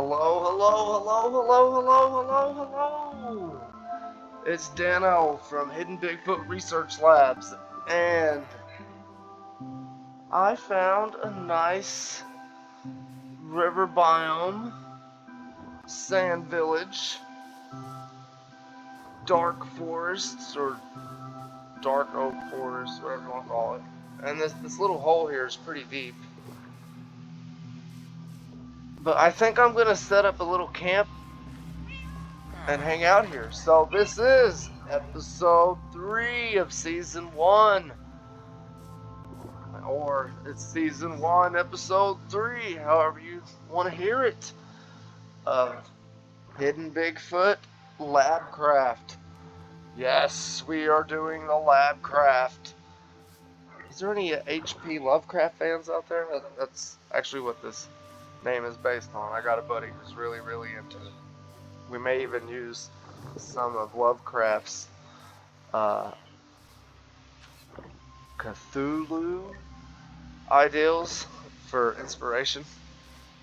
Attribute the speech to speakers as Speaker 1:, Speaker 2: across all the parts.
Speaker 1: Hello, hello, hello, hello, hello, hello, hello. It's Dano from Hidden Bigfoot Research Labs, and I found a nice river biome, sand village, dark forests, or dark oak forests, whatever you want to call it. And this little hole here is pretty deep. But I think I'm gonna set up a little camp and hang out here. So this is episode 3 of season 1. Or it's season 1, episode 3, however you want to hear it. Hidden Bigfoot Labcraft. Yes, we are doing the Labcraft. Is there any H.P. Lovecraft fans out there? That's actually what this name is based on. I got a buddy who's really, really into it. We may even use some of Lovecraft's Cthulhu ideals for inspiration.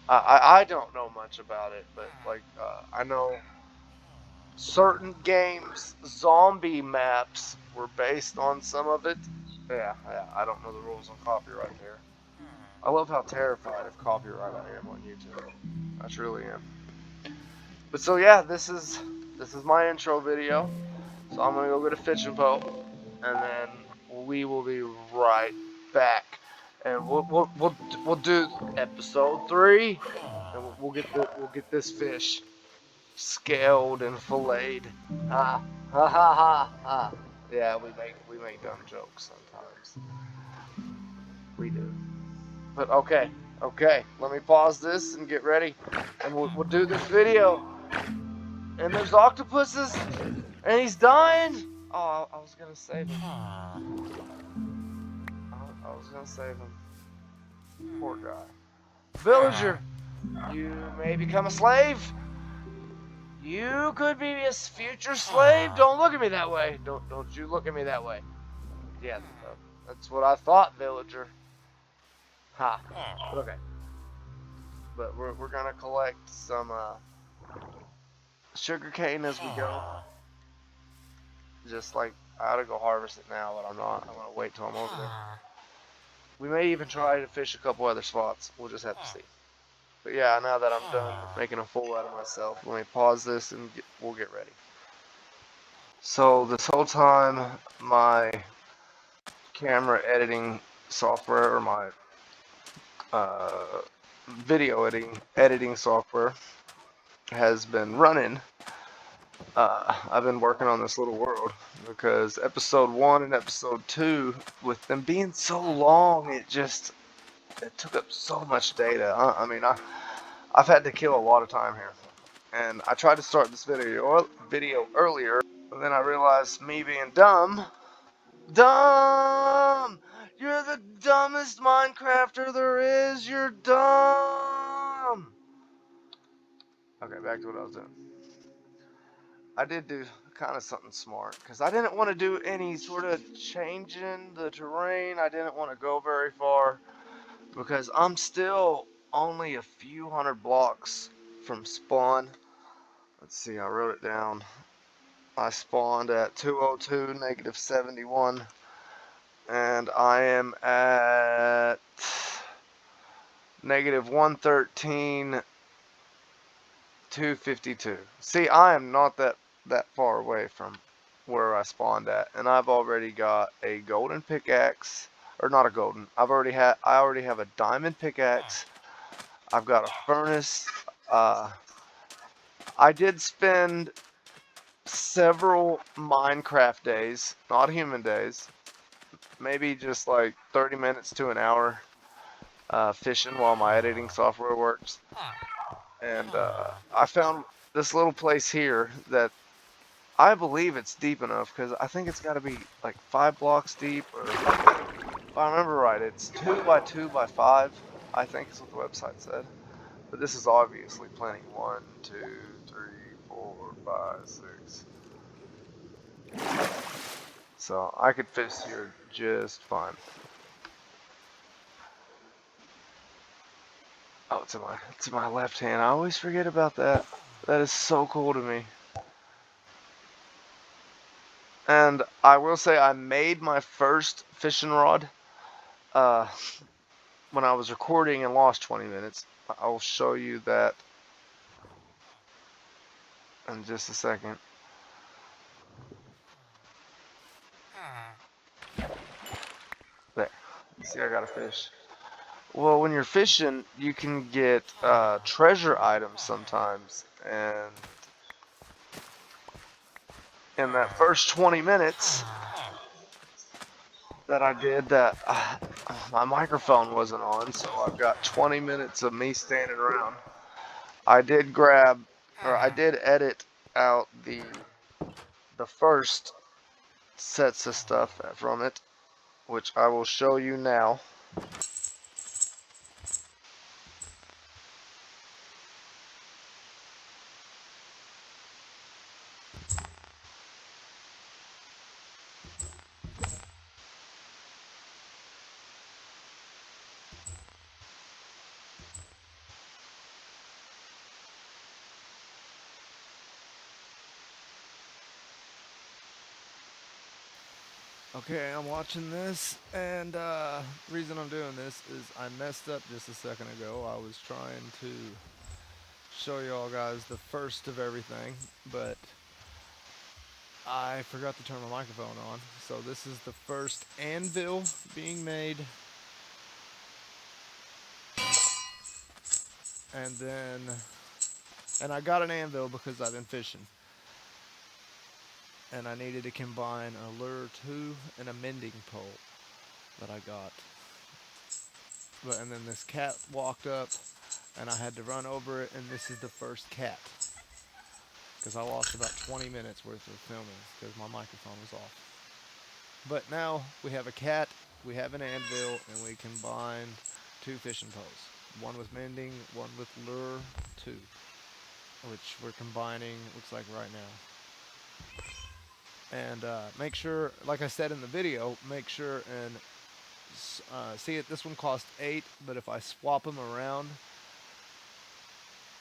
Speaker 1: I don't know much about it, but I know certain games, zombie maps were based on some of it. Yeah, I don't know the rules on copyright here. I love how terrified of copyright I am on YouTube. I truly am. But so yeah, this is my intro video. So I'm gonna go get a fishing pole, and then we will be right back, and we'll do episode 3, and we'll get this fish scaled and filleted. Ha ha ha ha ha. Yeah, we make dumb jokes sometimes. We do. But okay, let me pause this and get ready, and we'll do this video. And there's octopuses, and he's dying. Oh, I was gonna save him. I was gonna save him. Poor guy. Villager, you may become a slave. You could be a future slave. Don't look at me that way. Don't you look at me that way. Yeah, that's what I thought, villager. Ha. But okay. But we're gonna collect some sugar cane as we go. Just like I ought to go harvest it now, but I'm not. I'm gonna wait till I'm over there. We may even try to fish a couple other spots. We'll just have to see. But yeah, now that I'm done making a fool out of myself, let me pause this and we'll get ready. So this whole time, my camera editing software, or my video editing software, has been running. I've been working on this little world because episode 1 and episode 2, with them being so long, it took up so much data. I mean, I've had to kill a lot of time here, and I tried to start this video earlier, but then I realized, me being dumb, you're the dumbest Minecrafter there is. You're dumb. Okay, back to what I was doing. I did do kind of something smart, because I didn't want to do any sort of changing the terrain. I didn't want to go very far, because I'm still only a few hundred blocks from spawn. Let's see, I wrote it down. I spawned at 202 negative 71, and I am at negative 113 252. See, I am not that far away from where I spawned at, and I've already got a golden pickaxe, or not a golden. I already have a diamond pickaxe. I've got a furnace. I did spend several Minecraft days, not human days, maybe just like 30 minutes to an hour fishing while my editing software works. And I found this little place here that I believe it's deep enough, because I think it's got to be like 5 blocks deep, or if I remember right, it's 2 by 2 by 5, I think is what the website said. But this is obviously plenty. 1, 2, 3, 4, 5, 6. So I could fish here just fine. Oh, it's in my left hand. I always forget about that. That is so cool to me. And I will say I made my first fishing rod uh, when I was recording and lost 20 minutes. I will show you that in just a second. There. See, I got a fish. Well, when you're fishing, you can get treasure items sometimes, and in that first 20 minutes that I did that, my microphone wasn't on, so I've got 20 minutes of me standing around. I did grab, or I did edit out the first sets of stuff from it, which I will show you now. Okay, I'm watching this, and the reason I'm doing this is I messed up just a second ago. I was trying to show you all guys the first of everything, but I forgot to turn my microphone on. So this is the first anvil being made, and I got an anvil because I've been fishing, and I needed to combine a lure 2 and a mending pole that I got. And then this cat walked up, and I had to run over it, and this is the first cat. Because I lost about 20 minutes worth of filming because my microphone was off. But now we have a cat, we have an anvil, and we combined 2 fishing poles. One with mending, one with lure 2, which we're combining, looks like right now. And make sure, like I said in the video, make sure and see it. This one cost 8, but if I swap them around,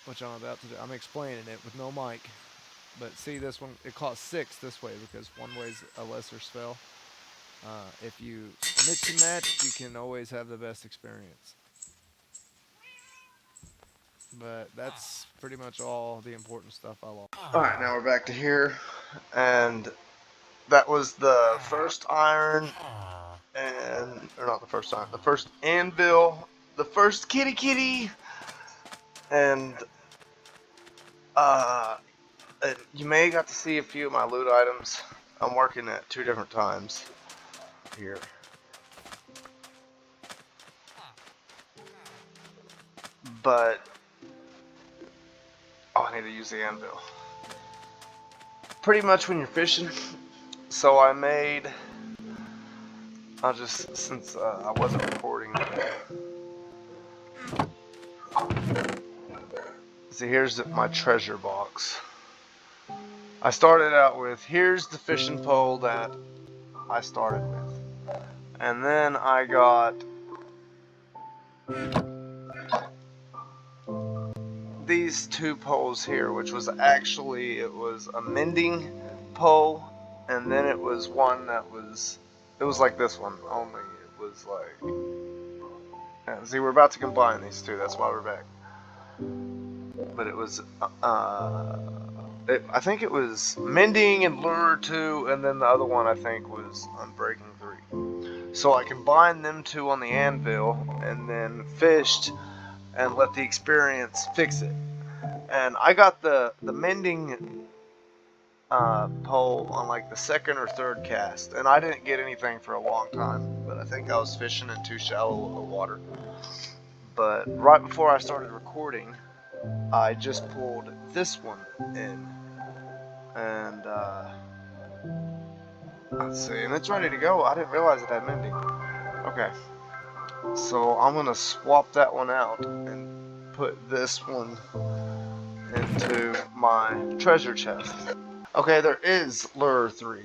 Speaker 1: which I'm about to do, I'm explaining it with no mic. But see, this one, it costs 6 this way because one weighs a lesser spell. If you mix and match, you can always have the best experience. But that's pretty much all the important stuff I lost. Alright, now we're back to here. And that was the first iron, or not the first iron, the first anvil, the first kitty, and you may have got to see a few of my loot items. I'm working at 2 different times here. But I need to use the anvil. Pretty much when you're fishing. So I made, since I wasn't recording. See, here's my treasure box. I started out with, here's the fishing pole that I started with. And then I got these 2 poles here, which was actually, it was a mending pole, and then it was one that was, it was like this one, only it was like, yeah, see, we're about to combine these 2, that's why we're back. But it was, I think it was mending and lure 2, and then the other one I think was unbreaking 3. So I combined them 2 on the anvil, and then fished, and let the experience fix it. And I got the mending pole on like the 2nd or 3rd cast, and I didn't get anything for a long time, but I think I was fishing in too shallow of water. But right before I started recording, I just pulled this one in, and let's see, and it's ready to go. I didn't realize it had mending. Okay, so I'm gonna swap that one out and put this one into my treasure chest. Okay, there is lure 3.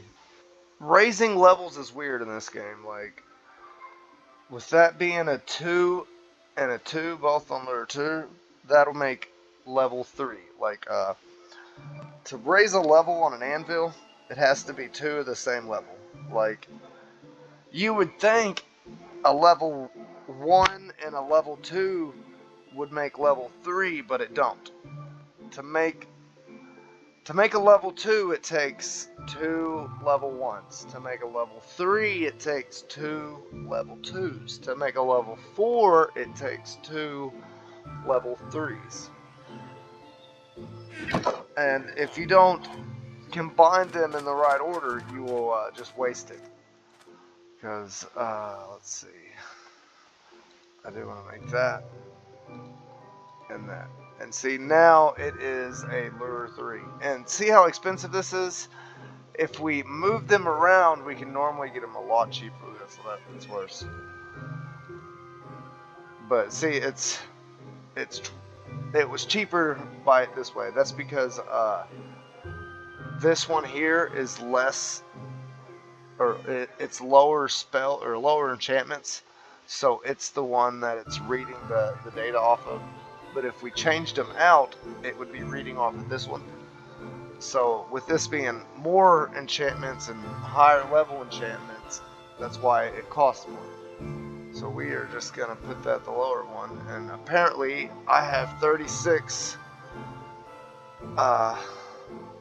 Speaker 1: Raising levels is weird in this game. Like, with that being a 2 and a 2 both on lure 2, that'll make level 3. Like, to raise a level on an anvil, it has to be 2 of the same level. Like, you would think a level 1 and a level 2 would make level 3, but it don't. To make a level 2, it takes 2 level 1s. To make a level 3, it takes 2 level 2s. To make a level 4, it takes 2 level 3s. And if you don't combine them in the right order, you will just waste it. Because, let's see. I do want to make that and that. And see, now it is a lure 3. And see how expensive this is? If we move them around, we can normally get them a lot cheaper. That's worse. But see, it was cheaper by it this way. That's because this one here is less, or it's lower spell or lower enchantments. So it's the one that it's reading the data off of. But if we changed them out, it would be reading off of this one. So with this being more enchantments and higher level enchantments, that's why it costs more. So we are just going to put that the lower one. And apparently I have 36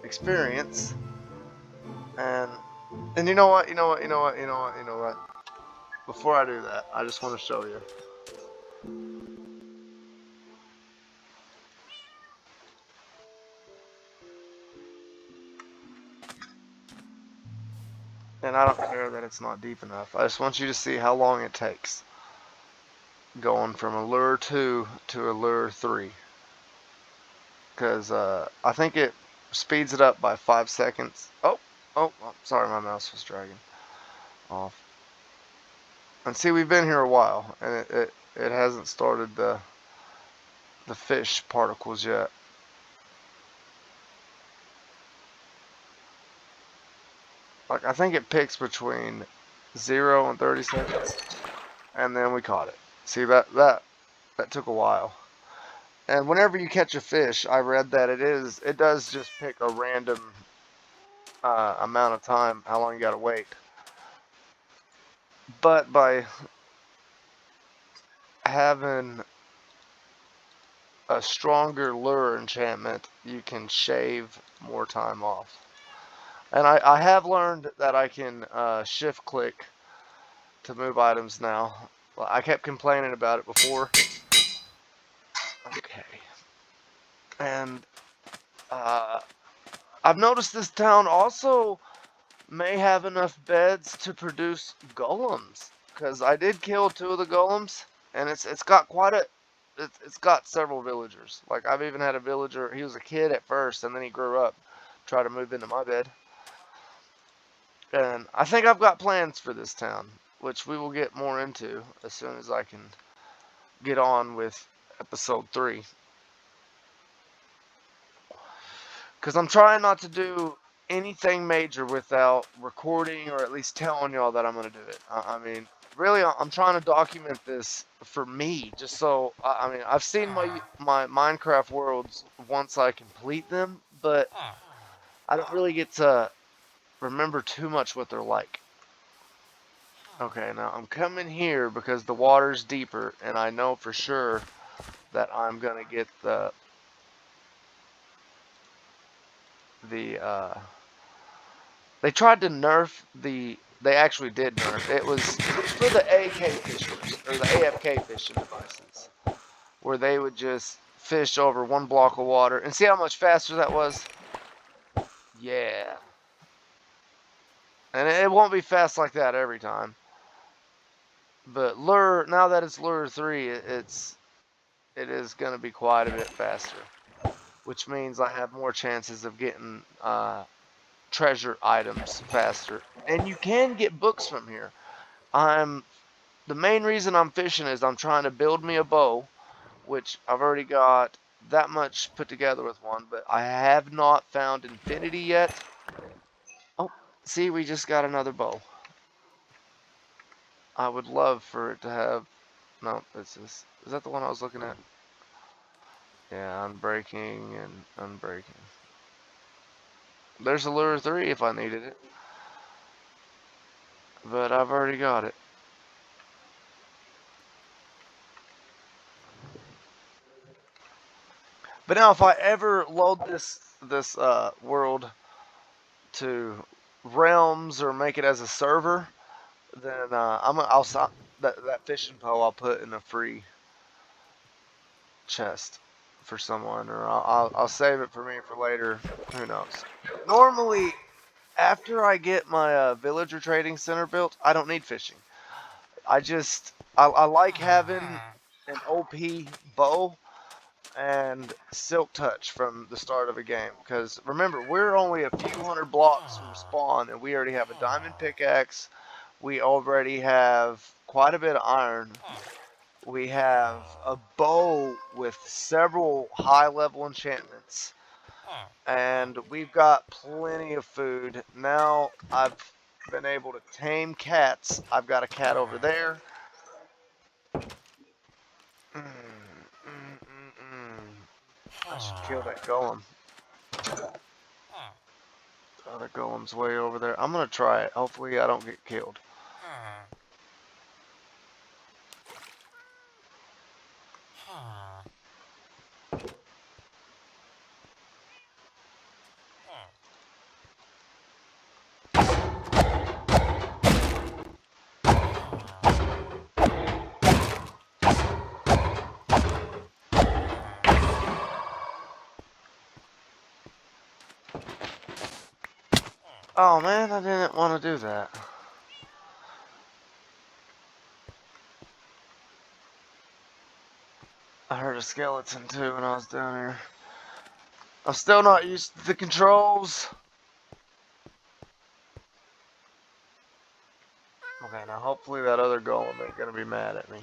Speaker 1: experience. And you know what? Before I do that, I just want to show you. And I don't care that it's not deep enough. I just want you to see how long it takes going from a lure 2 to a lure 3. Because I think it speeds it up by 5 seconds. Oh, sorry, my mouse was dragging off. And see, we've been here a while, and it hasn't started the fish particles yet. Like, I think it picks between 0 and 30 seconds, and then we caught it. See, that took a while. And whenever you catch a fish, I read that it does just pick a random amount of time, how long you gotta wait. But by having a stronger lure enchantment, you can shave more time off. And I have learned that I can shift click to move items now. Well, I kept complaining about it before. Okay. And I've noticed this town also may have enough beds to produce golems. Because I did kill 2 of the golems, and it's got quite a... It's got several villagers. Like, I've even had a villager, he was a kid at first, and then he grew up, tried to move into my bed. And I think I've got plans for this town, which we will get more into as soon as I can get on with episode 3. Because I'm trying not to do anything major without recording or at least telling y'all that I'm going to do it. I mean, really, I'm trying to document this for me, just so, I mean, I've seen my Minecraft worlds once I complete them, but I don't really get to remember too much what they're like. Okay, now I'm coming here because the water's deeper, and I know for sure that I'm gonna get they tried to nerf they actually did nerf. It was for the AK fishers, or the AFK fishing devices, where they would just fish over 1 block of water, and see how much faster that was? Yeah. And it won't be fast like that every time. But now that it's lure 3, it is going to be quite a bit faster, which means I have more chances of getting treasure items faster. And you can get books from here. The main reason I'm fishing is I'm trying to build me a bow, which I've already got that much put together with one, but I have not found infinity yet. Oh, see, we just got another bow. I would love for it to have No, this is that the one I was looking at? Yeah, unbreaking and unbreaking. There's a lure 3 if I needed it. But I've already got it. But now if I ever load this world to realms or make it as a server, then I'll that fishing pole I'll put in a free chest for someone, or I'll save it for me for later. Who knows? Normally, after I get my villager trading center built, I don't need fishing. I like having an OP bow and silk touch from the start of a game, because remember, we're only a few hundred blocks from spawn and we already have a diamond pickaxe. We already have quite a bit of iron. We have a bow with several high level enchantments, and we've got plenty of food. Now I've been able to tame cats. I've got a cat over there. Mm, mm, mm, mm. I should kill that golem. The other golem's way over there. I'm gonna try it. Hopefully I don't get killed. Oh man, I didn't want to do that. I heard a skeleton too when I was down here. I'm still not used to the controls. Okay, now hopefully that other golem ain't gonna be mad at me.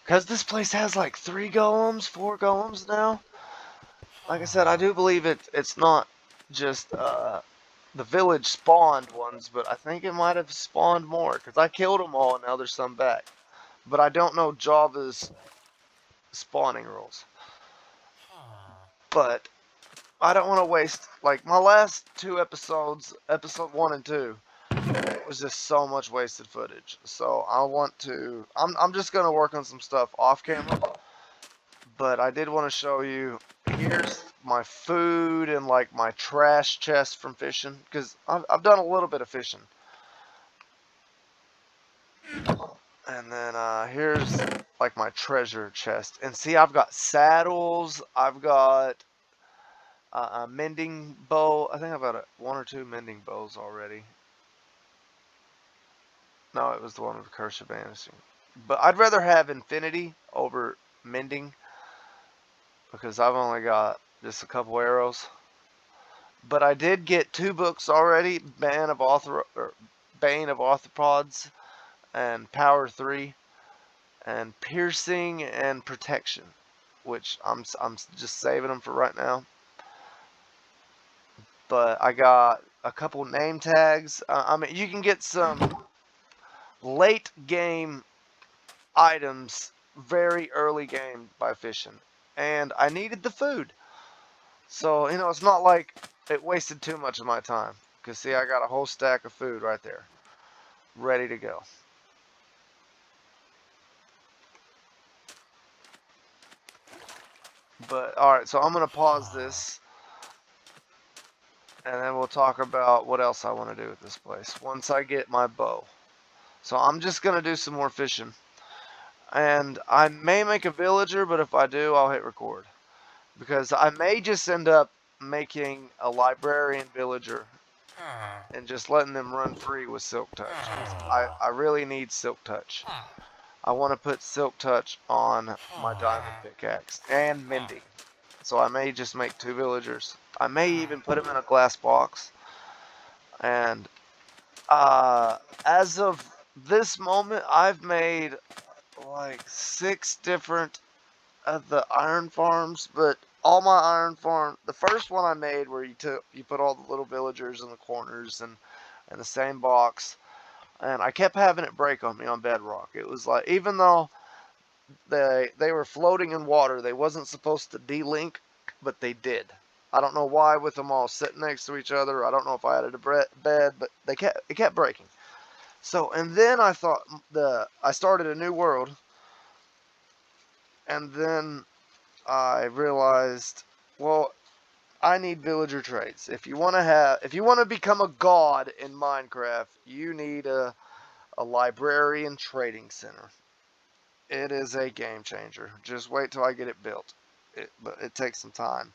Speaker 1: Because this place has like 3 golems, 4 golems now. Like I said, I do believe it's not just the village spawned ones, but I think it might have spawned more. Because I killed them all and now there's some back. But I don't know Java's spawning rules. But I don't want to waste, like, my last 2 episodes, episode 1 and 2, it was just so much wasted footage. So I want to, I'm just going to work on some stuff off camera. But I did want to show you, here's my food and like my trash chest from fishing, because I've done a little bit of fishing. And then here's like my treasure chest. And see, I've got saddles, I've got a mending bow. I think I've got 1 or 2 mending bows already. No, it was the one with Curse of Vanishing. But I'd rather have Infinity over mending, because I've only got just a couple arrows. But I did get 2 books already: Bane of Arthropods and Power 3, and Piercing and Protection, which I'm just saving them for right now. But I got a couple name tags. I mean, you can get some late game items very early game by fishing, and I needed the food. So, you know, it's not like it wasted too much of my time. Because, see, I got a whole stack of food right there, ready to go. But, alright, so I'm going to pause this, and then we'll talk about what else I want to do with this place once I get my bow. So I'm just going to do some more fishing. And I may make a villager, but if I do, I'll hit record. Because I may just end up making a librarian villager and just letting them run free with Silk Touch. I really need Silk Touch. I want to put Silk Touch on my diamond pickaxe and mending. So I may just make 2 villagers. I may even put them in a glass box. And as of this moment, I've made like 6 different of the iron farms, but all my iron farm, the first one I made where you put all the little villagers in the corners and in the same box, and I kept having it break on me on bedrock. It was like, even though they were floating in water. They wasn't supposed to delink, but they did. I don't know why with them all sitting next to each other. I don't know if I added a bed, but it kept breaking. So, and then I thought I started a new world, and then I realized, well, I need villager traits. If you want to become a god in Minecraft, you need a librarian trading center. It is a game changer. Just wait till I get it built. But it takes some time.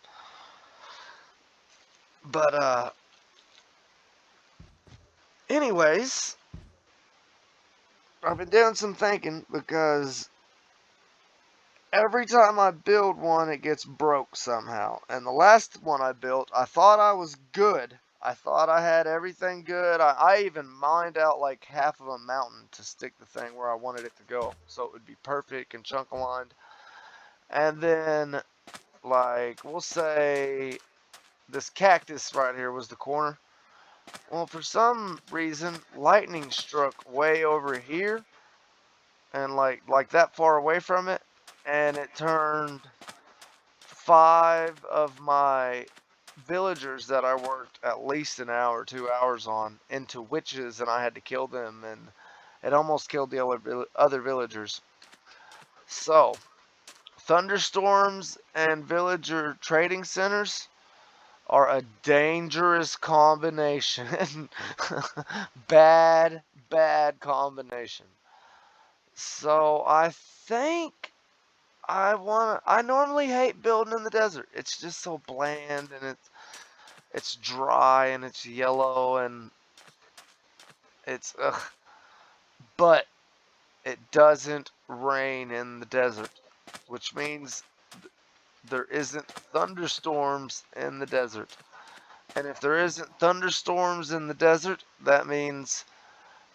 Speaker 1: But anyways, I've been doing some thinking because every time I build one, it gets broke somehow. And the last one I built, I thought I was good. I thought I had everything good. I even mined out like half of a mountain to stick the thing where I wanted it to go, so it would be perfect and chunk aligned. And then, like, we'll say this cactus right here was the corner. Well, for some reason, lightning struck way over here, and like that far away from it, and it turned 5 of my villagers that I worked at least an hour, 2 hours on, into witches, and I had to kill them, and it almost killed the other villagers. So, thunderstorms and villager trading centers are a dangerous combination. Bad combination. So I think I normally hate building in the desert. It's just so bland, and it's dry, and it's yellow, and it's ugh. But it doesn't rain in the desert, which means there isn't thunderstorms in the desert. And if there isn't thunderstorms in the desert, that means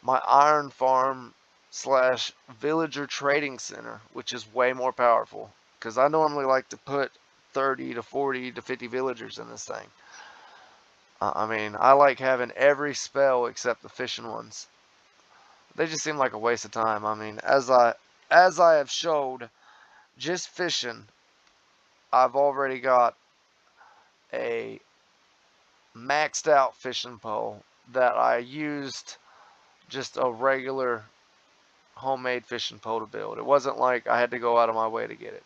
Speaker 1: my iron farm slash villager trading center, which is way more powerful, because I normally like to put 30 to 40 to 50 villagers in this thing. I mean, I like having every spell except the fishing ones. They just seem like a waste of time. I mean, as I have showed, just fishing, I've already got a maxed out fishing pole that I used just a regular homemade fishing pole to build. It wasn't like I had to go out of my way to get it.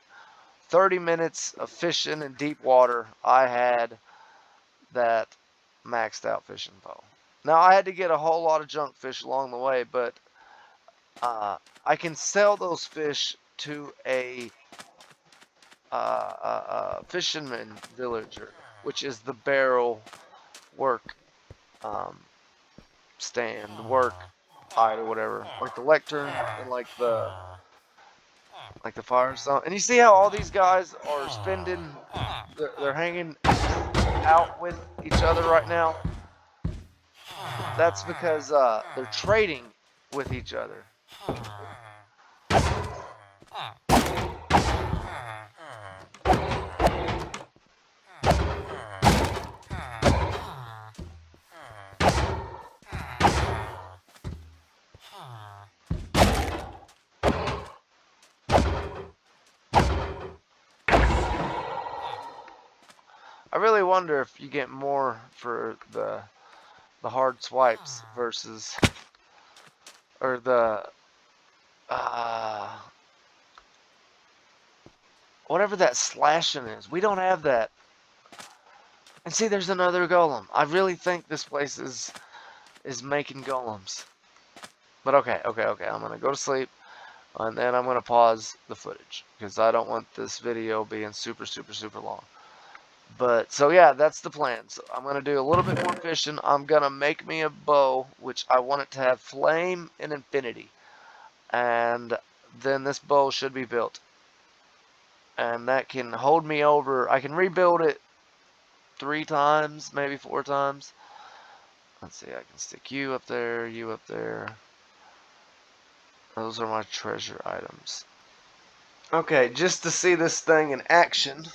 Speaker 1: 30 minutes of fishing in deep water, I had that maxed out fishing pole. Now, I had to get a whole lot of junk fish along the way, but I can sell those fish to a fisherman villager, which is the barrel work stand, work hide or whatever, like the lectern and like the Firestone. And you see how all these guys are spending, they're hanging out with each other right now? That's because they're trading with each other. I really wonder if you get more for the hard swipes versus, or the whatever that slashing is. We don't have that. And see, there's another golem. I really think this place is making golems. But okay. I'm gonna go to sleep, and then I'm gonna pause the footage because I don't want this video being super long. But so yeah, that's the plan. So I'm gonna do a little bit more fishing. I'm gonna make me a bow, which I want it to have flame and infinity, and then this bow should be built, and that can hold me over. I can rebuild it 3 times, maybe 4 times. Let's see, I can stick you up there, you up there. Those are my treasure items. Okay, just to see this thing in action,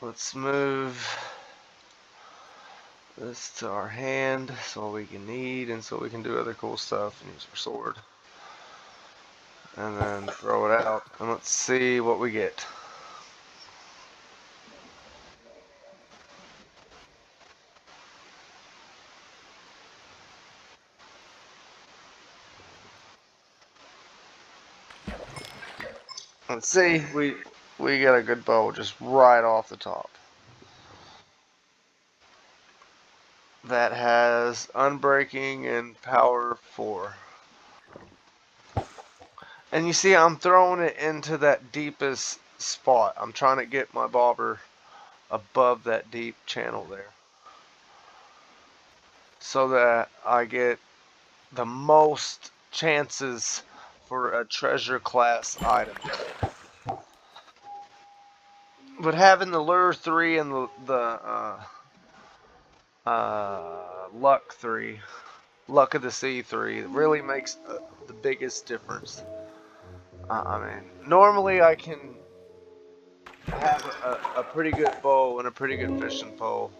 Speaker 1: let's move this to our hand so we can eat and so we can do other cool stuff and use our sword. and then throw it out, and let's see what we get. Let's see, we get a good bow just right off the top. That has unbreaking and power 4. And you see, I'm throwing it into that deepest spot. I'm trying to get my bobber above that deep channel there, so that I get the most chances for a treasure class item. But having the lure 3 and the luck 3, luck of the sea 3, really makes the biggest difference. I mean, normally I can have a pretty good bow and a pretty good fishing pole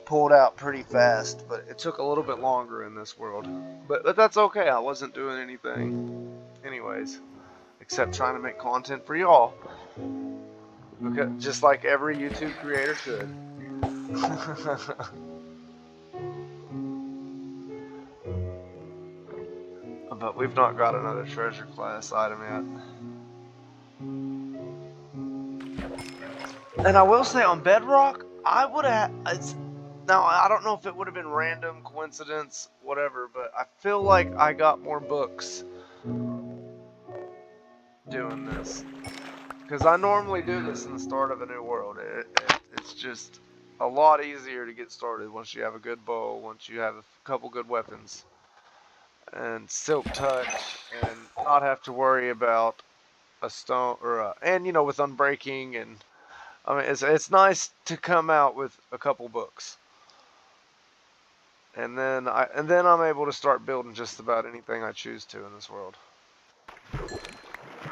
Speaker 1: pulled out pretty fast, but it took a little bit longer in this world. But that's okay. I wasn't doing anything anyways, except trying to make content for y'all. Just like every YouTube creator should. But we've not got another treasure class item yet. And I will say on Bedrock, I would have. Now, I don't know if it would have been random, coincidence, whatever, but I feel like I got more books doing this. Because I normally do this in the start of a new world. It's just a lot easier to get started once you have a good bow, once you have a couple good weapons, and silk touch, and not have to worry about a stone and you know, with unbreaking. And I mean, it's nice to come out with a couple books, and then I'm able to start building just about anything I choose to in this world.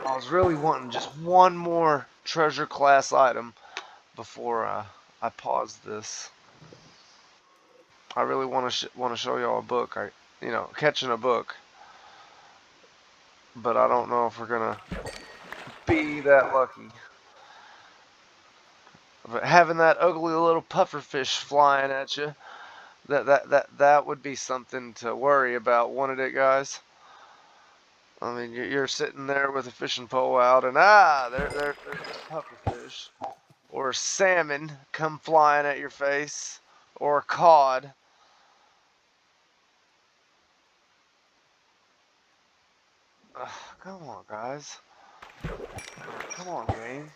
Speaker 1: I was really wanting just one more treasure class item before I pause this. I really want to show y'all a book. Catching a book, but I don't know if we're gonna be that lucky. But having that ugly little pufferfish flying at you, that would be something to worry about, wouldn't it, guys? I mean, you're sitting there with a fishing pole out, and there's a pufferfish or a salmon come flying at your face, or a cod. Come on, guys. Come on, game.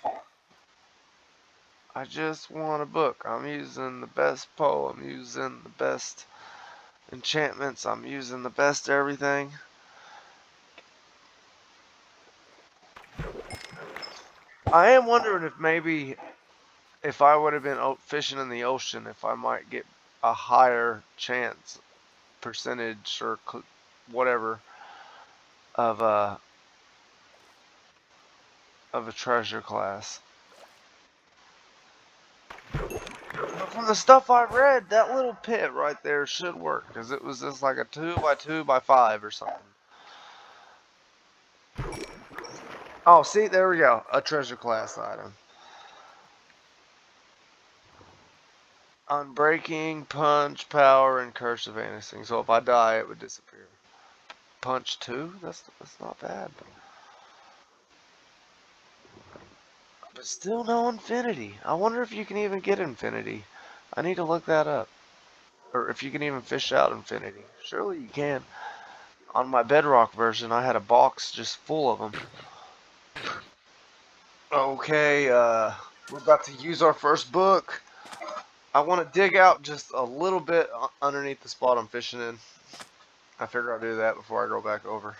Speaker 1: I just want a book. I'm using the best pole. I'm using the best enchantments. I'm using the best everything. I am wondering if maybe if I would have been fishing in the ocean, if I might get a higher chance, percentage, or whatever of a treasure class. But from the stuff I read, that little pit right there should work, because it was just like a 2x2x5 or something. Oh, see, there we go. A treasure class item. Unbreaking, punch, power, and curse of vanishing. So if I die, it would disappear. Punch 2? That's not bad. But still no infinity. I wonder if you can even get infinity. I need to look that up. Or if you can even fish out infinity. Surely you can. On my Bedrock version, I had a box just full of them. Okay, we're about to use our first book. I want to dig out just a little bit underneath the spot I'm fishing in. I figure I'll do that before I go back over.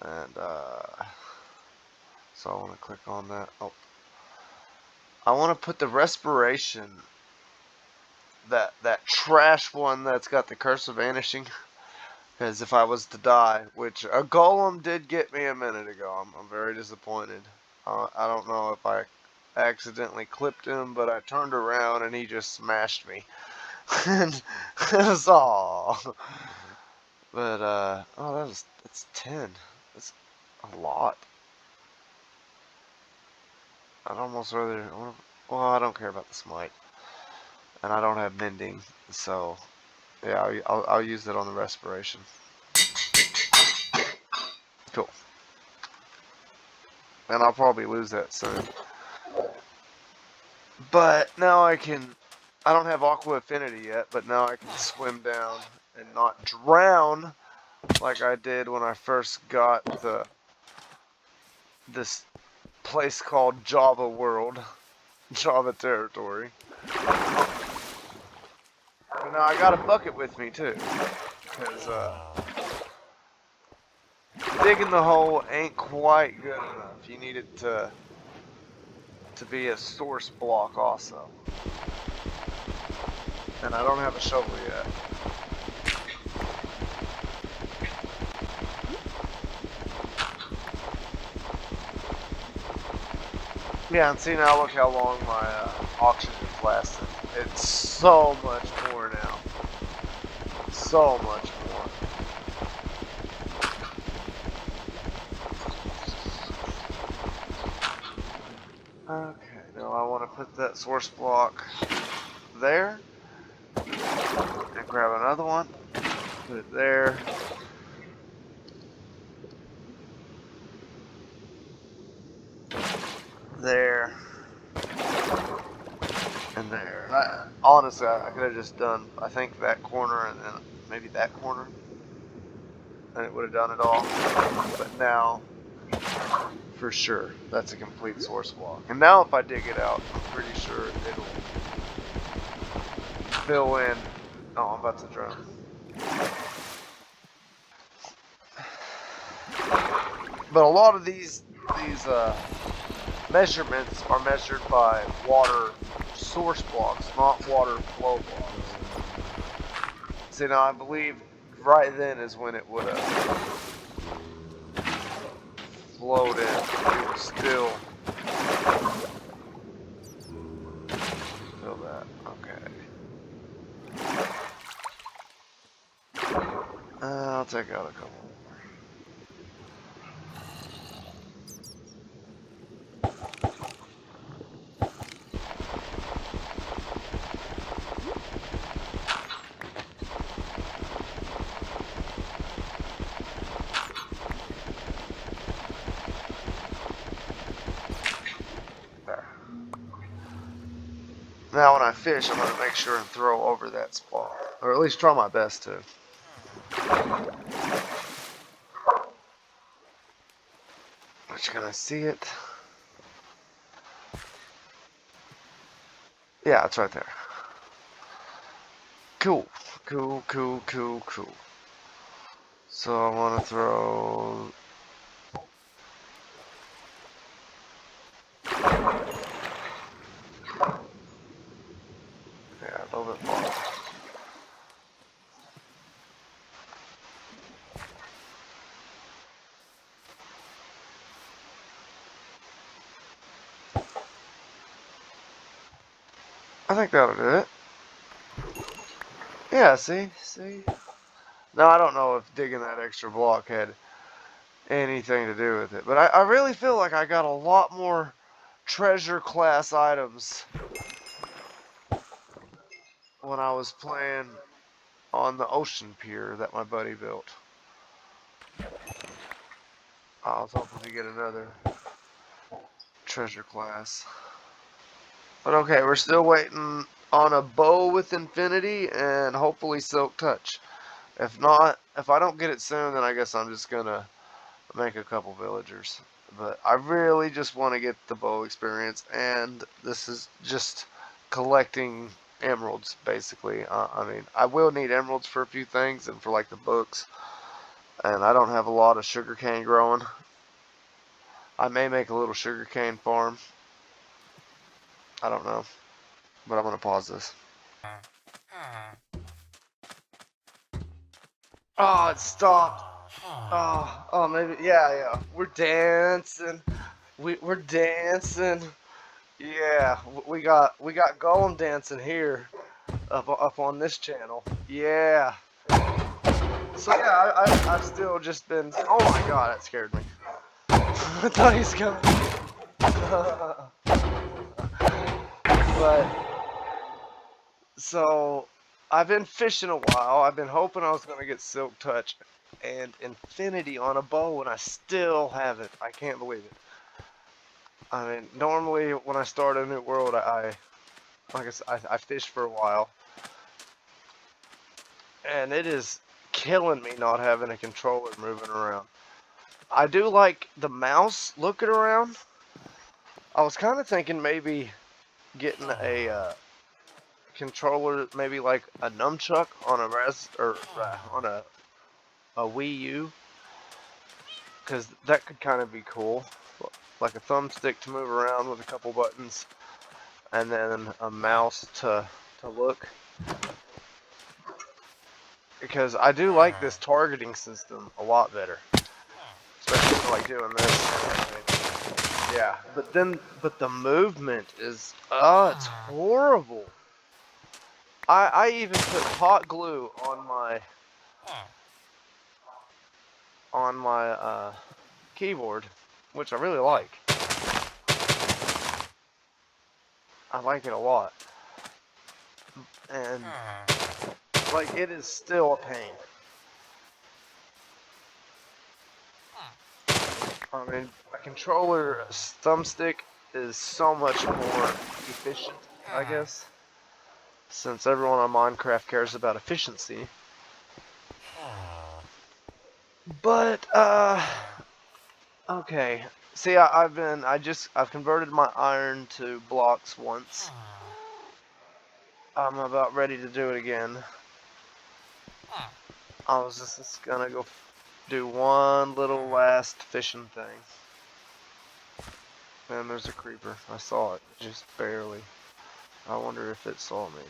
Speaker 1: And, so I want to click on that. Oh. I want to put the respiration, that trash one that's got the curse of vanishing. Because if I was to die, which a golem did get me a minute ago, I'm very disappointed. I don't know if I accidentally clipped him, but I turned around and he just smashed me. And that's all. But, oh, that's 10. A lot. I'd almost rather. Well, I don't care about the smite, and I don't have mending, so yeah, I'll use it on the respiration. Cool. And I'll probably lose that soon. But now I can. I don't have Aqua Affinity yet, but now I can swim down and not drown like I did when I first got this place called Java World, Java Territory. But now I got a bucket with me too, because digging the hole ain't quite good enough. You need it to be a source block also. And I don't have a shovel yet. Yeah, and see now, look how long my oxygen's lasted. It's so much more now. So much more. Okay, now I want to put that source block there. And grab another one. Put it there. There. And there. Honestly, I could have just done, I think, that corner and then maybe that corner. And it would have done it all. But now, for sure, that's a complete source block. And now if I dig it out, I'm pretty sure it'll fill in. Oh, I'm about to drown. But a lot of these measurements are measured by water source blocks, not water flow blocks. See, now I believe right then is when it would have flowed in. It was still feel that. Okay. I'll take out a couple more. Now when I fish, I'm going to make sure and throw over that spot. Or at least try my best to. But can I see it? Yeah, it's right there. Cool. Cool, cool, cool, cool. So I want to throw... Yeah, a little bit more. I think that'll do it. Yeah, see? Now, I don't know if digging that extra block had anything to do with it, but I really feel like I got a lot more treasure class items when I was playing on the ocean pier that my buddy built. I was hoping to get another treasure class. But okay, we're still waiting on a bow with infinity and hopefully silk touch. If not, if I don't get it soon, then I guess I'm just gonna make a couple villagers. But I really just want to get the bow experience, and this is just collecting emeralds, basically. I mean, I will need emeralds for a few things and for like the books, and I don't have a lot of sugarcane growing. I may make a little sugarcane farm. I don't know, but I'm gonna pause this. Oh, it stopped. Oh, maybe, yeah. We're dancing. We're dancing. Yeah, we got golem dancing here, up on this channel. Yeah. So yeah, I've still just been. Oh my god, that scared me. I thought he was coming. But, so, I've been fishing a while. I've been hoping I was going to get Silk Touch and Infinity on a bow, and I still haven't. I can't believe it. I mean, normally when I start a new world, like I fish for a while, and it is killing me not having a controller moving around. I do like the mouse looking around. I was kind of thinking maybe getting a controller, maybe like a nunchuck on a on a Wii U, because that could kind of be cool, like a thumbstick to move around with a couple buttons, and then a mouse to look. Because I do like this targeting system a lot better, especially like doing this. Yeah, but the movement is, it's horrible. I even put hot glue on my keyboard, which I really like. I like it a lot, and like it is still a pain. I mean, a controller thumbstick is so much more efficient, I guess, since everyone on Minecraft cares about efficiency. But okay. See, I've converted my iron to blocks once. I'm about ready to do it again. I was just gonna go do one little last fishing thing. And there's a creeper. I saw it, just barely. I wonder if it saw me.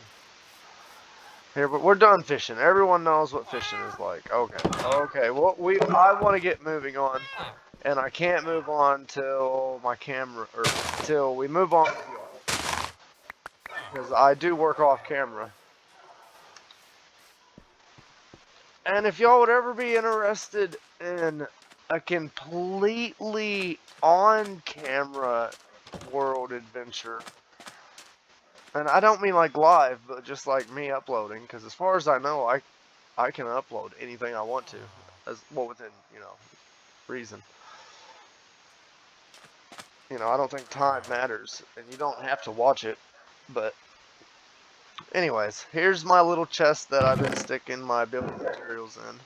Speaker 1: Here, but we're done fishing. Everyone knows what fishing is like. Okay. Well, I want to get moving on, and I can't move on till my camera, or till we move on, because I do work off camera. And if y'all would ever be interested in a completely on-camera world adventure, and I don't mean like live, but just like me uploading, because as far as I know, I can upload anything I want to, as well within, reason. I don't think time matters, and you don't have to watch it, but anyways, here's my little chest that I've been sticking my building materials in.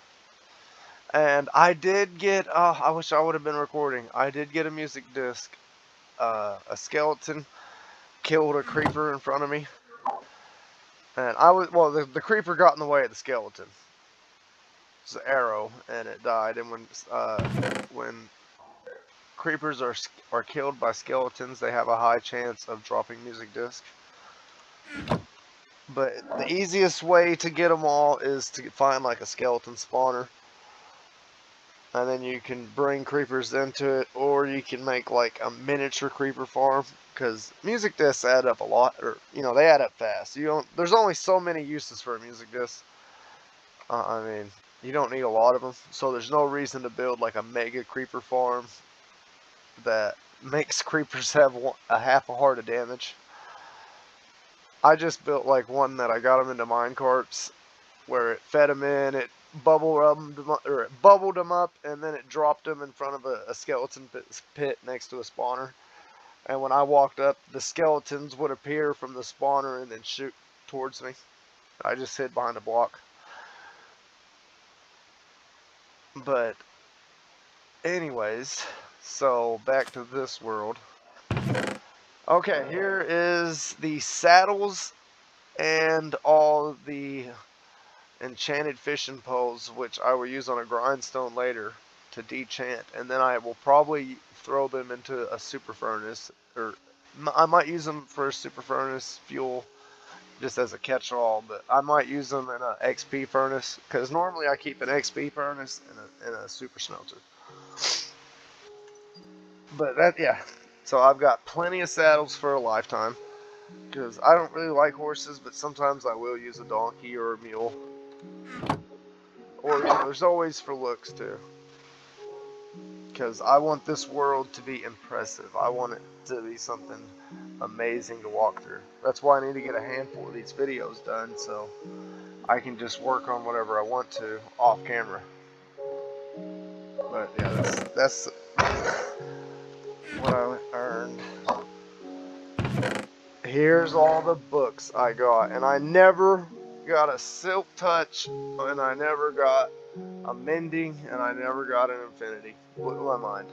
Speaker 1: And I did get, I wish I would have been recording, I did get a music disc. A skeleton killed a creeper in front of me. And the creeper got in the way of the skeleton. It's an arrow, and it died. And when creepers are killed by skeletons, they have a high chance of dropping music disc. But the easiest way to get them all is to find like a skeleton spawner. And then you can bring creepers into it, or you can make like a miniature creeper farm, because music discs add up a lot, or they add up fast. There's only so many uses for a music disc. I mean, you don't need a lot of them, so there's no reason to build like a mega creeper farm that makes creepers have a half a heart of damage. I just built like one that I got them into minecarts, where it fed them in, it bubbled them up, and then it dropped them in front of a skeleton pit next to a spawner. And when I walked up, the skeletons would appear from the spawner and then shoot towards me. I just hid behind a block. But anyways, so back to this world. Okay, here is the saddles and all the enchanted fishing poles, which I will use on a grindstone later to dechant, and then I will probably throw them into a super furnace, or I might use them for a super furnace fuel just as a catch-all, but I might use them in an XP furnace, because normally I keep an XP furnace and a super smelter. But so I've got plenty of saddles for a lifetime, because I don't really like horses, but sometimes I will use a donkey or a mule. Or there's always for looks too. because I want this world to be impressive. I want it to be something amazing to walk through. That's why I need to get a handful of these videos done so I can just work on whatever I want to off camera. But yeah, that's what I earned. Here's all the books I got, and I never got a Silk Touch, and I never got a Mending, and I never got an Infinity. Blew my mind.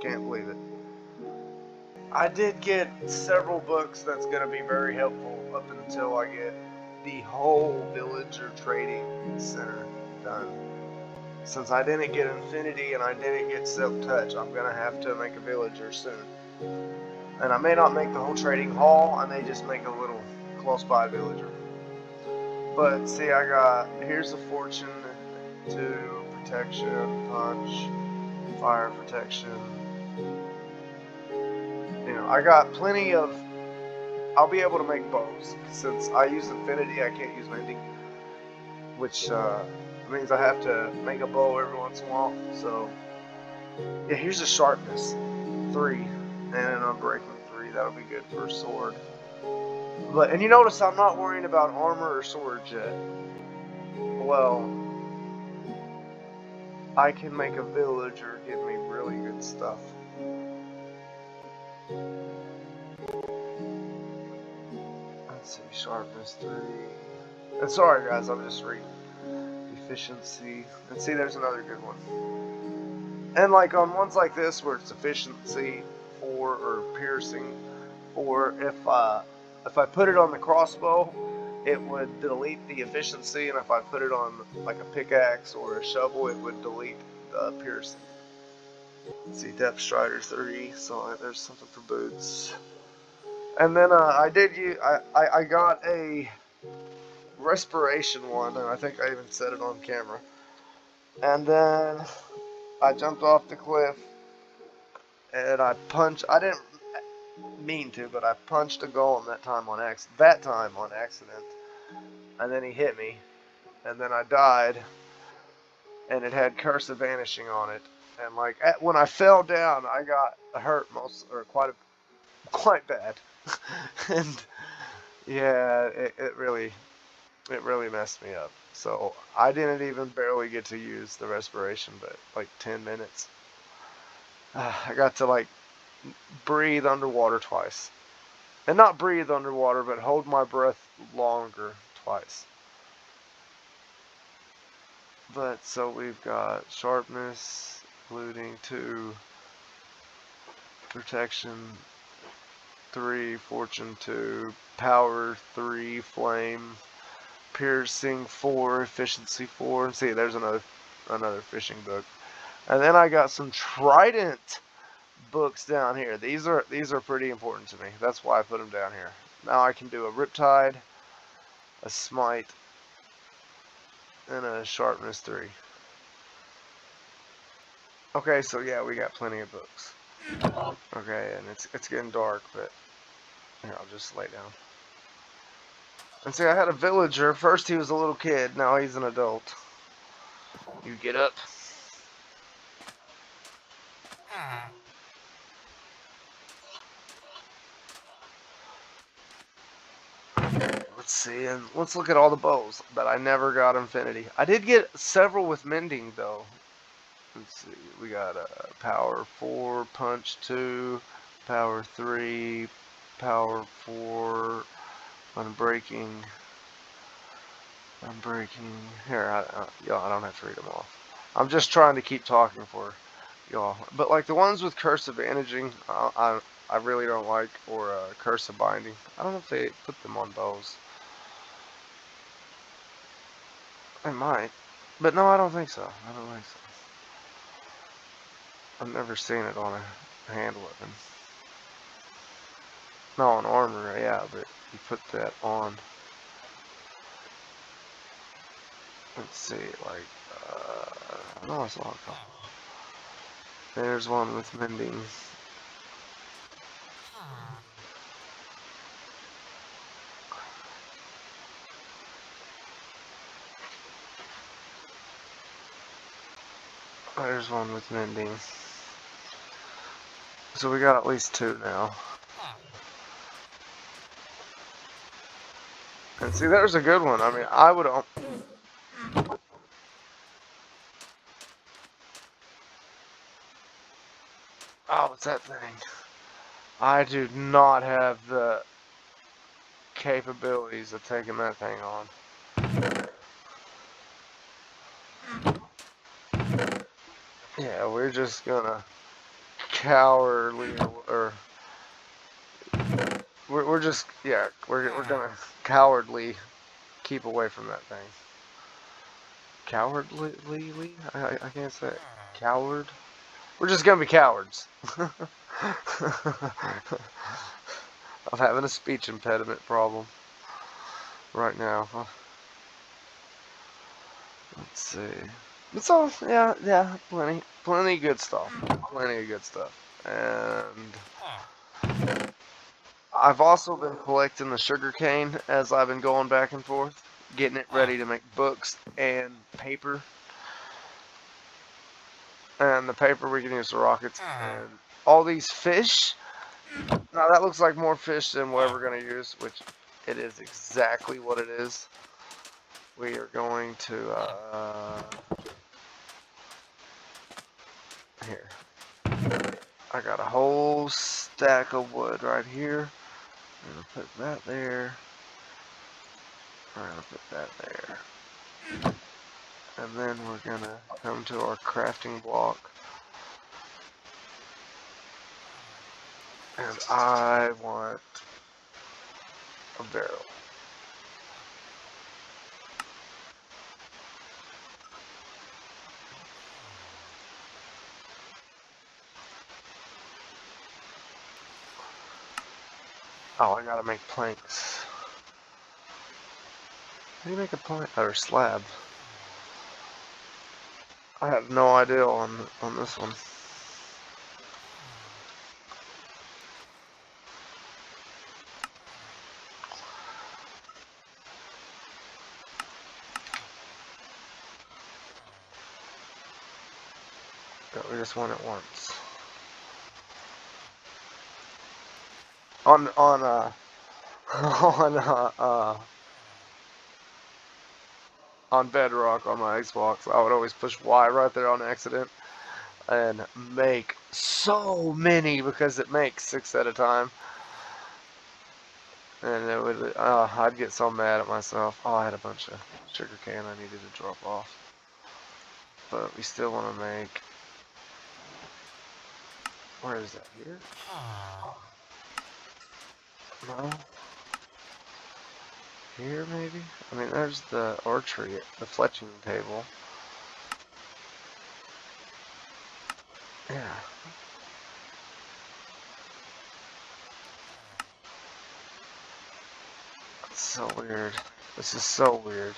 Speaker 1: Can't believe it. I did get several books that's going to be very helpful up until I get the whole Villager Trading Center done. Since I didn't get Infinity and I didn't get Silk Touch, I'm going to have to make a Villager soon. And I may not make the whole trading hall, I may just make a little close by Villager. But see, here's a Fortune, 2, Protection, Punch, Fire Protection. You know, I got plenty of, I'll be able to make bows. Since I use Infinity, I can't use Mending. Which means I have to make a bow every once in a while. So, yeah, here's a Sharpness 3 and an Unbreaking 3. That'll be good for a sword. And you notice I'm not worrying about armor or swords yet. Well, I can make a Villager give me really good stuff. Let's see, Sharpness 3. And sorry guys, I'm just reading. Efficiency. And see, there's another good one. And like on ones like this where it's Efficiency 4 or Piercing 4, if I put it on the crossbow, it would delete the efficiency, and if I put it on like a pickaxe or a shovel, it would delete the piercing. Let's see, Depth Strider 3, so there's something for boots. And then I got a Respiration one, and I think I even said it on camera. And then I jumped off the cliff, and I didn't mean to, but I punched a golem that time on accident. And then he hit me, and then I died, and it had Curse of Vanishing on it. And like when I fell down, I got hurt quite bad. And yeah, it really messed me up. So I didn't even barely get to use the respiration, but like 10 minutes. I got to like breathe underwater twice. And not breathe underwater, but hold my breath longer twice. But so we've got Sharpness, Looting 2, Protection 3, Fortune 2, Power 3, Flame, Piercing 4, Efficiency 4. And see, there's another fishing book. And then I got some Trident books down here. These are pretty important to me. That's why I put them down here. Now I can do a Riptide, a Smite, and a Sharpness 3. Okay, so yeah, we got plenty of books. Okay, and it's getting dark, but here, I'll just lay down. And see, I had a Villager. First he was a little kid, now he's an adult. You get up. Let's see, and let's look at all the bows, but I never got Infinity. I did get several with Mending, though. Let's see, we got Power 4, Punch 2, Power 3, Power 4, Unbreaking. Here, y'all, I don't have to read them all. I'm just trying to keep talking for y'all. But like the ones with Curse of Vanishing, I really don't like, or Curse of Binding. I don't know if they put them on bows. They might, but no, I don't think so. I've never seen it on a hand weapon. No, on armor, yeah, but you put that on. Let's see, like, no, it's not. There's one with Mending. There's one with mending. So we got at least 2 now. And see, there's a good one. I mean, I would... Oh, what's that thing? I do not have the capabilities of taking that thing on. Yeah, we're just gonna cowardly, or we're just, yeah, we're gonna cowardly keep away from that thing. Cowardly? I can't say it. Coward? We're just gonna be cowards. I'm having a speech impediment problem right now. Let's see. It's all, yeah, plenty good stuff. Plenty of good stuff. And I've also been collecting the sugar cane as I've been going back and forth, getting it ready to make books and paper. And the paper we can use for rockets. And all these fish. Now that looks like more fish than what we're going to use, which it is exactly what it is. We are going to, here. I got a whole stack of wood right here. I'm going to put that there. I'm going to put that there. And then we're going to come to our crafting block. And I want a barrel. Oh, I gotta make planks. How do you make a plank or slab? I have no idea on this one. But we just want it once. On on Bedrock on my Xbox, I would always push Y right there on accident and make so many because it makes 6 at a time. And it would, I'd get so mad at myself. Oh, I had a bunch of sugar cane I needed to drop off. But we still want to make, where is that, here? No? Here, maybe? I mean, there's the archery, the fletching table. Yeah. It's so weird. This is so weird.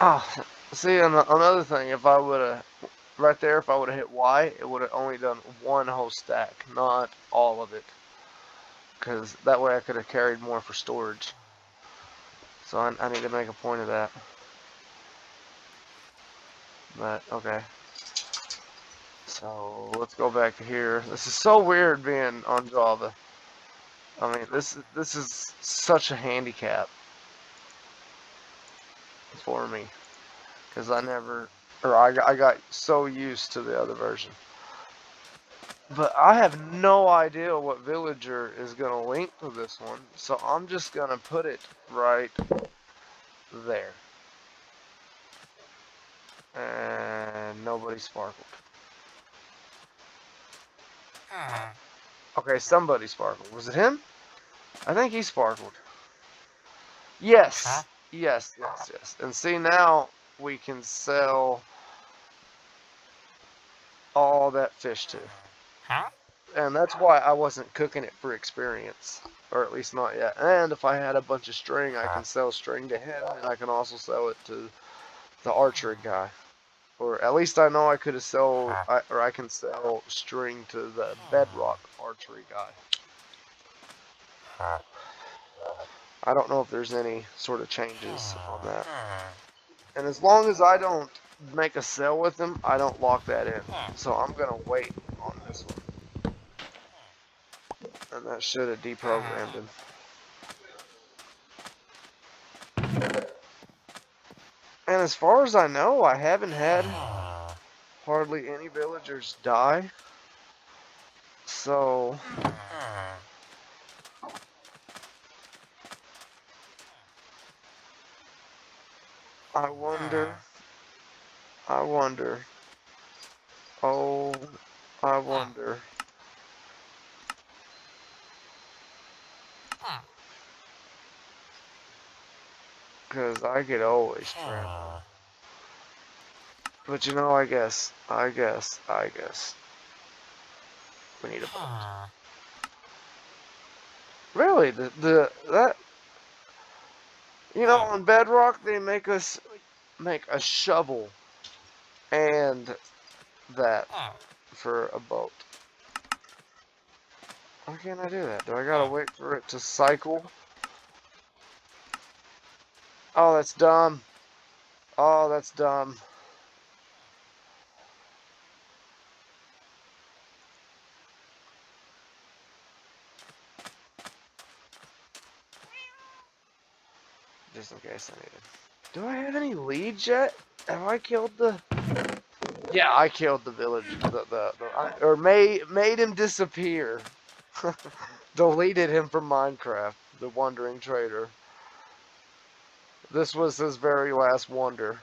Speaker 1: Oh, see, another thing, if I would have, right there, if I would have hit Y, it would have only done one whole stack, not all of it. Because that way I could have carried more for storage. So I need to make a point of that. But, okay. So, let's go back to here. This is so weird being on Java. I mean, this is such a handicap for me. Because I got so used to the other version. But I have no idea what villager is going to link to this one. So I'm just going to put it right there. And nobody sparkled. Okay, somebody sparkled. Was it him? I think he sparkled. Yes. Yes. And see, now we can sell all that fish too. And that's why I wasn't cooking it for experience. Or at least not yet. And if I had a bunch of string, I can sell string to him. And I can also sell it to the archery guy. Or at least I know I could have sold, or I can sell string to the Bedrock archery guy. I don't know if there's any sort of changes on that. And as long as I don't make a sale with him, I don't lock that in. So I'm going to wait on this one. And that should have deprogrammed him. And as far as I know, I haven't had hardly any villagers die. So I wonder, oh, I wonder. Because I could always travel. But you know, I guess. We need a boat. Really, that, you know, on Bedrock, they make us make a shovel and that for a boat. Why can't I do that? Do I gotta wait for it to cycle? Oh, that's dumb. Oh, that's dumb. Just in case I need it. Do I have any leads yet? Have I killed the... Yeah, I killed the village. Or made him disappear. Deleted him from Minecraft. The Wandering Trader. This was his very last wonder.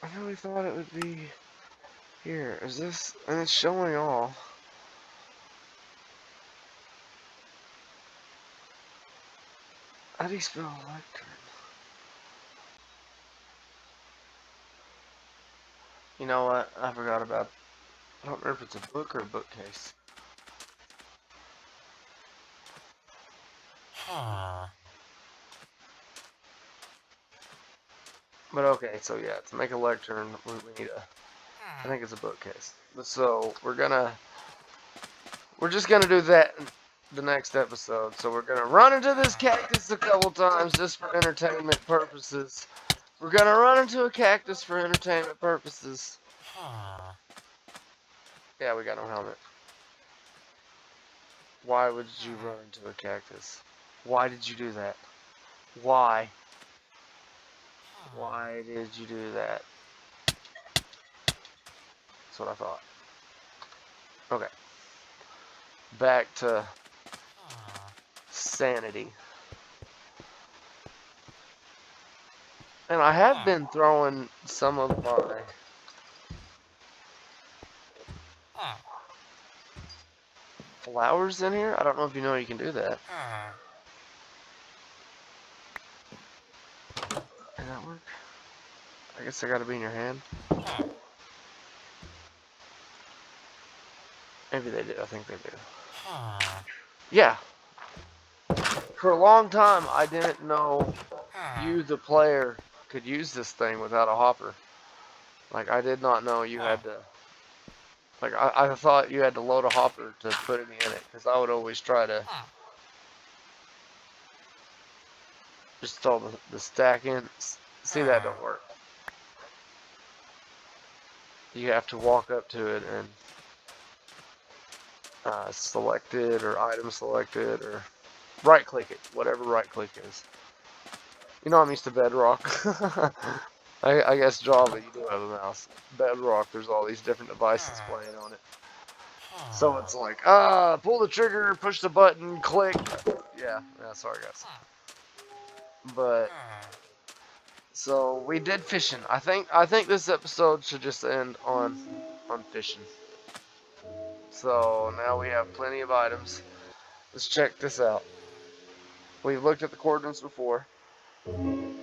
Speaker 1: I really thought it would be here. Is this? And it's showing all. How do you spell lectern? You know what? I forgot about. I don't remember if it's a book or a bookcase. But okay, so yeah, to make a lectern, we need a. I think it's a bookcase. So we're just gonna do that in the next episode. So we're gonna run into this cactus a couple times just for entertainment purposes. We're gonna run into a cactus for entertainment purposes. Yeah, we got no helmet. Why would you run into a cactus? Why did you do that? Why? Why did you do that? That's what I thought. Okay. Back to sanity. And I have been throwing some of my flowers in here. I don't know if you know you can do that. Does that work? I guess they gotta be in your hand. Maybe they do. I think they do. Yeah. For a long time, I didn't know you, the player, could use this thing without a hopper. Like, I did not know you had to... Like, I thought you had to load a hopper to put it in it, because I would always try to just throw the stack in. See, that don't work. You have to walk up to it and select it, or item selected, or right click it, whatever right click is. You know, I'm used to Bedrock. I guess Java, you do have a mouse. Bedrock, there's all these different devices playing on it. So it's like, pull the trigger, push the button, click. Yeah, sorry guys. But, so we did fishing. I think this episode should just end on fishing. So now we have plenty of items. Let's check this out. We've looked at the coordinates before. And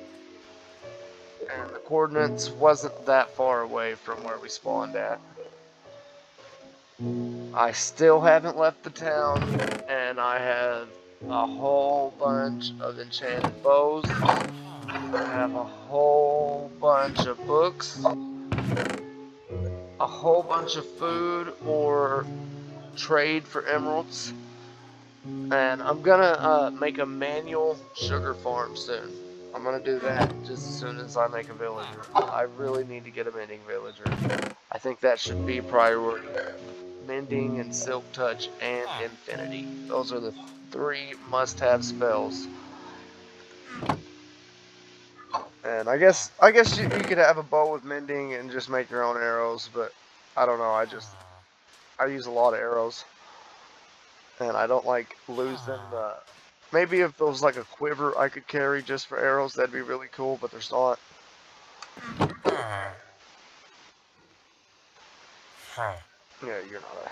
Speaker 1: the coordinates wasn't that far away from where we spawned at. I still haven't left the town, and I have a whole bunch of enchanted bows. I have a whole bunch of books, a whole bunch of food or trade for emeralds, and I'm gonna make a manual sugar farm soon. I'm gonna do that just as soon as I make a villager. I really need to get a mending villager. I think that should be priority. Mending and Silk Touch and Infinity. Those are the 3 must-have spells. And I guess you could have a bow with mending and just make your own arrows, but I don't know. I use a lot of arrows, and I don't like losing. Maybe if there was like a quiver I could carry just for arrows, that'd be really cool. But there's not. Yeah, you're not a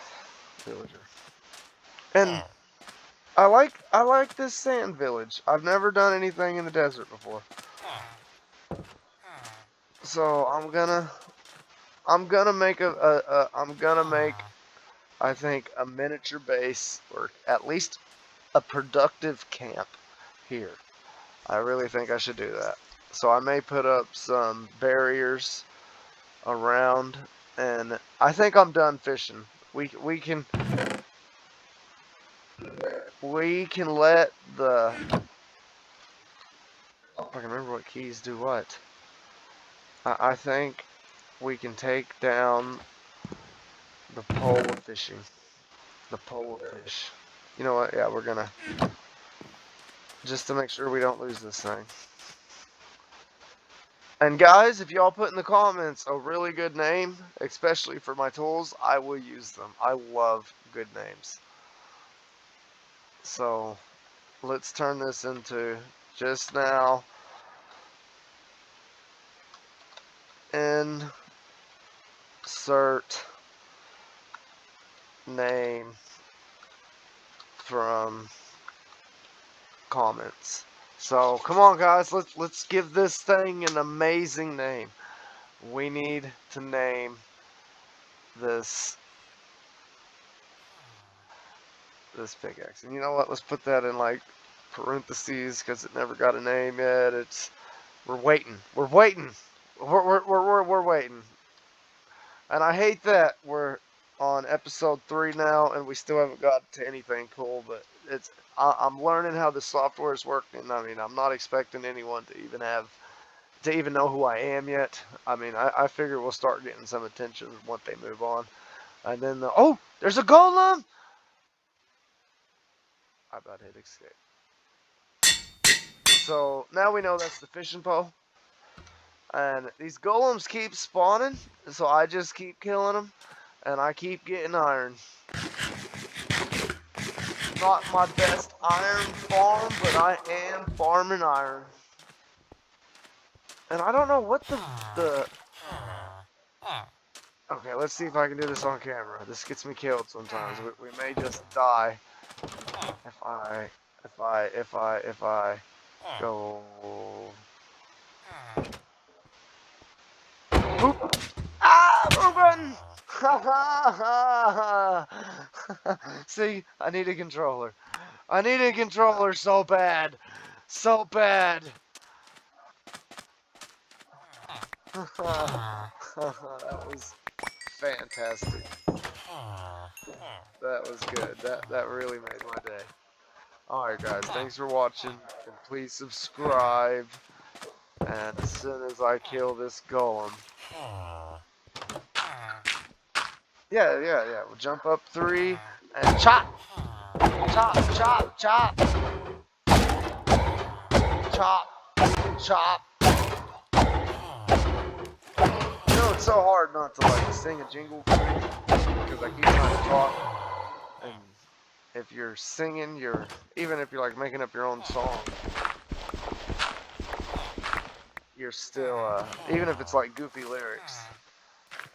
Speaker 1: villager. And I like this sand village. I've never done anything in the desert before. So I'm gonna make I think a miniature base, or at least a productive camp here. I really think I should do that. So I may put up some barriers around, and I think I'm done fishing. We can let the, I can remember what keys do what. I think we can take down the pole of fishing. The pole of fish. You know what? Yeah, we're gonna, just to make sure we don't lose this thing. And guys, if y'all put in the comments a really good name, especially for my tools, I will use them. I love good names. So let's turn this into just now insert name from comments. So come on guys, let's give this thing an amazing name. We need to name this pickaxe. And you know what? Let's put that in like parentheses because it never got a name yet. We're waiting. We're waiting. We're waiting. And I hate that we're on episode 3 now and we still haven't got to anything cool, but I'm learning how the software is working. I mean, I'm not expecting anyone to even know who I am yet. I mean, I figure we'll start getting some attention once they move on. And then oh, there's a golem. I about hit escape. So now we know that's the fishing pole. And these golems keep spawning, so I just keep killing them, and I keep getting iron. Not my best iron farm, but I am farming iron. And I don't know what the... Okay, let's see if I can do this on camera. This gets me killed sometimes. We may just die if I go... Oop. Ah, Ruben! See, I need a controller. I need a controller so bad. So bad. That was fantastic. That was good. That really made my day. Alright guys, thanks for watching, and please subscribe. And as soon as I kill this golem... Yeah, we'll jump up 3 and chop! Chop, chop, chop! Chop, chop! You know, it's so hard not to like sing a jingle for me, because I keep trying to talk. And if you're singing, even if you're like making up your own song, you're still, even if it's like goofy lyrics,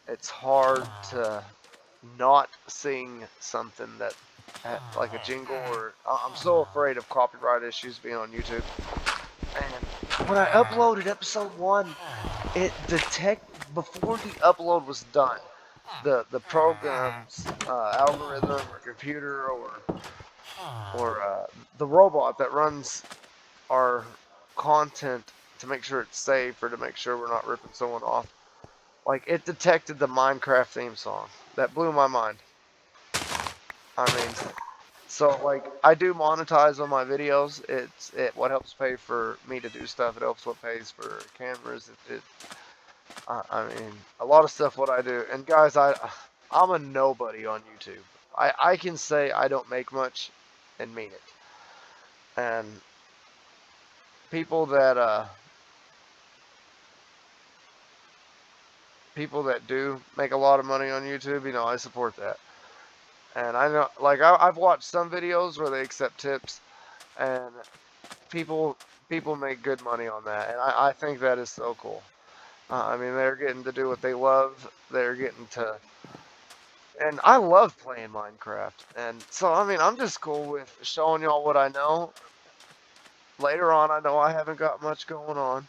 Speaker 1: it's hard to not sing something that, like a jingle, or, I'm so afraid of copyright issues being on YouTube. And when I uploaded episode 1, it before the upload was done, the program's algorithm or computer or the robot that runs our content to make sure it's safe or to make sure we're not ripping someone off. Like, it detected the Minecraft theme song. That blew my mind. I mean, so like, I do monetize on my videos. What helps pay for me to do stuff. It helps what pays for cameras. I mean, a lot of stuff what I do. And guys, I'm a nobody on YouTube. I can say I don't make much and mean it. And people that do make a lot of money on YouTube, you know, I support that. And I know, like, I've watched some videos where they accept tips, and people make good money on that, and I think that is so cool. I mean, they're getting to do what they love. They're getting to, and I love playing Minecraft, and so I mean, I'm just cool with showing y'all what I know. Later on, I know I haven't got much going on,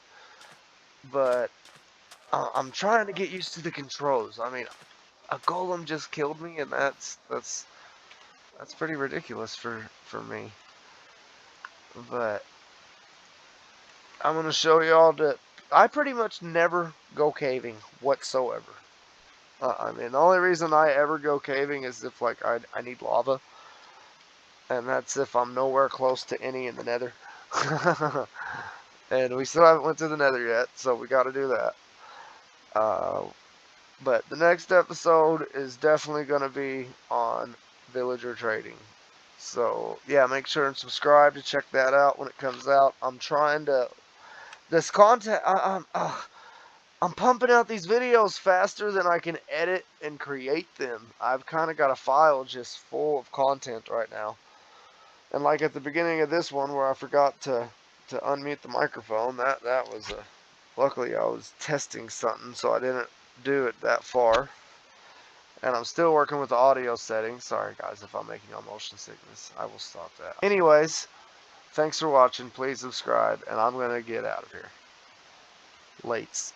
Speaker 1: but I'm trying to get used to the controls. I mean, a golem just killed me, and that's pretty ridiculous for me. But I'm gonna show y'all that I pretty much never go caving whatsoever. I mean, the only reason I ever go caving is if like I need lava, and that's if I'm nowhere close to any in the Nether. And we still haven't went to the Nether yet, so we got to do that. But the next episode is definitely going to be on villager trading. So yeah, make sure and subscribe to check that out when it comes out. I'm trying to this content. I'm pumping out these videos faster than I can edit and create them. I've kind of got a file just full of content right now. And like at the beginning of this one where I forgot to unmute the microphone, that was luckily I was testing something, so I didn't do it that far. And I'm still working with the audio settings. Sorry guys if I'm making y'all motion sickness. I will stop that. Anyways, thanks for watching. Please subscribe, and I'm going to get out of here. Lates.